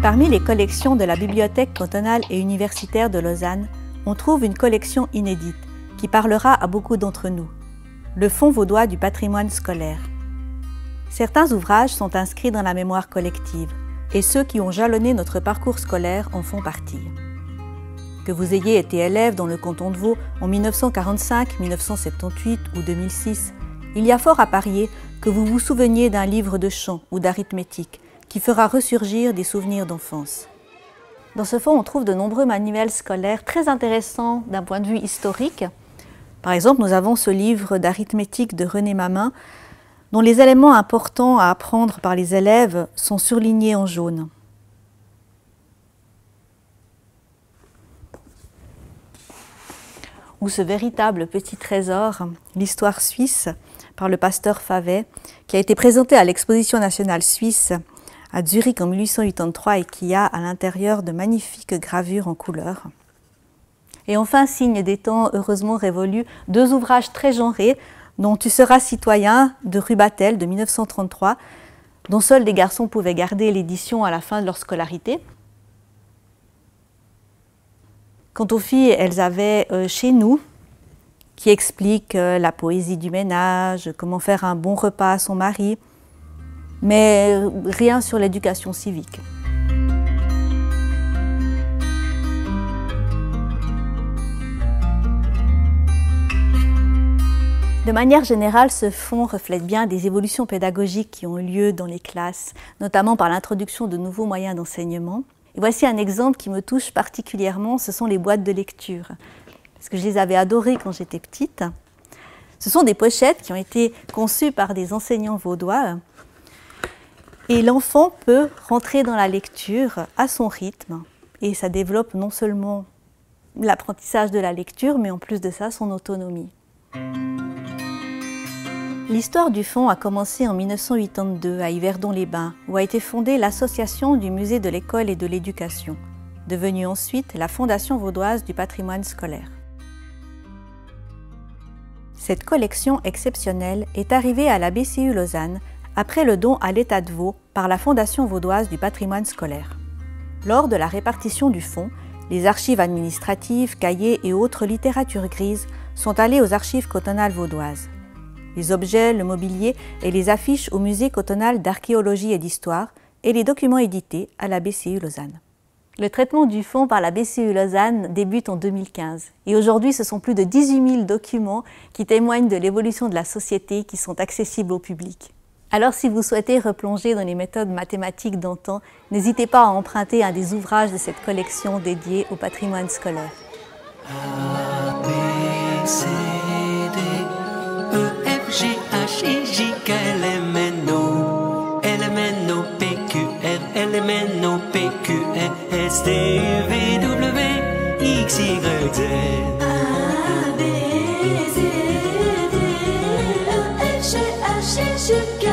Parmi les collections de la Bibliothèque cantonale et universitaire de Lausanne, on trouve une collection inédite qui parlera à beaucoup d'entre nous, le Fonds vaudois du patrimoine scolaire. Certains ouvrages sont inscrits dans la mémoire collective et ceux qui ont jalonné notre parcours scolaire en font partie. Que vous ayez été élève dans le canton de Vaud en 1945, 1978 ou 2006, il y a fort à parier que vous vous souveniez d'un livre de chant ou d'arithmétique qui fera ressurgir des souvenirs d'enfance. Dans ce fonds, on trouve de nombreux manuels scolaires très intéressants d'un point de vue historique. Par exemple, nous avons ce livre d'arithmétique de René Mamin, dont les éléments importants à apprendre par les élèves sont surlignés en jaune. Ou ce véritable petit trésor, l'histoire suisse, par le pasteur Favet, qui a été présenté à l'exposition nationale suisse à Zurich en 1883 et qui a à l'intérieur de magnifiques gravures en couleur. Et enfin, signe des temps heureusement révolus, deux ouvrages très genrés, dont Tu seras citoyen de Rubatel de 1933, dont seuls des garçons pouvaient garder l'édition à la fin de leur scolarité. Quant aux filles, elles avaient Chez nous, qui explique la poésie du ménage, comment faire un bon repas à son mari, mais rien sur l'éducation civique. De manière générale, ce fonds reflète bien des évolutions pédagogiques qui ont eu lieu dans les classes, notamment par l'introduction de nouveaux moyens d'enseignement. Et voici un exemple qui me touche particulièrement, ce sont les boîtes de lecture. Parce que je les avais adorées quand j'étais petite. Ce sont des pochettes qui ont été conçues par des enseignants vaudois. Et l'enfant peut rentrer dans la lecture à son rythme. Et ça développe non seulement l'apprentissage de la lecture, mais en plus de ça, son autonomie. L'histoire du fonds a commencé en 1982 à Yverdon-les-Bains, où a été fondée l'association du musée de l'école et de l'éducation, devenue ensuite la Fondation vaudoise du patrimoine scolaire. Cette collection exceptionnelle est arrivée à la BCU Lausanne après le don à l'État de Vaud par la Fondation vaudoise du patrimoine scolaire. Lors de la répartition du fonds, les archives administratives, cahiers et autres littératures grises sont allées aux archives cantonales vaudoises. Les objets, le mobilier et les affiches au musée cantonal d'archéologie et d'histoire et les documents édités à la BCU Lausanne. Le traitement du fonds par la BCU Lausanne débute en 2015 et aujourd'hui ce sont plus de 18 000 documents qui témoignent de l'évolution de la société qui sont accessibles au public. Alors si vous souhaitez replonger dans les méthodes mathématiques d'antan, n'hésitez pas à emprunter un des ouvrages de cette collection dédiée au patrimoine scolaire. A, B, C, D, E, F, G, H, I, J, K, L, M, N, O, P, Q, R, L, M, N, O, P, Q, R, S, T, U, V, W, X, Y, Z. A, B, C, D, E, F, G, H, I, J, K,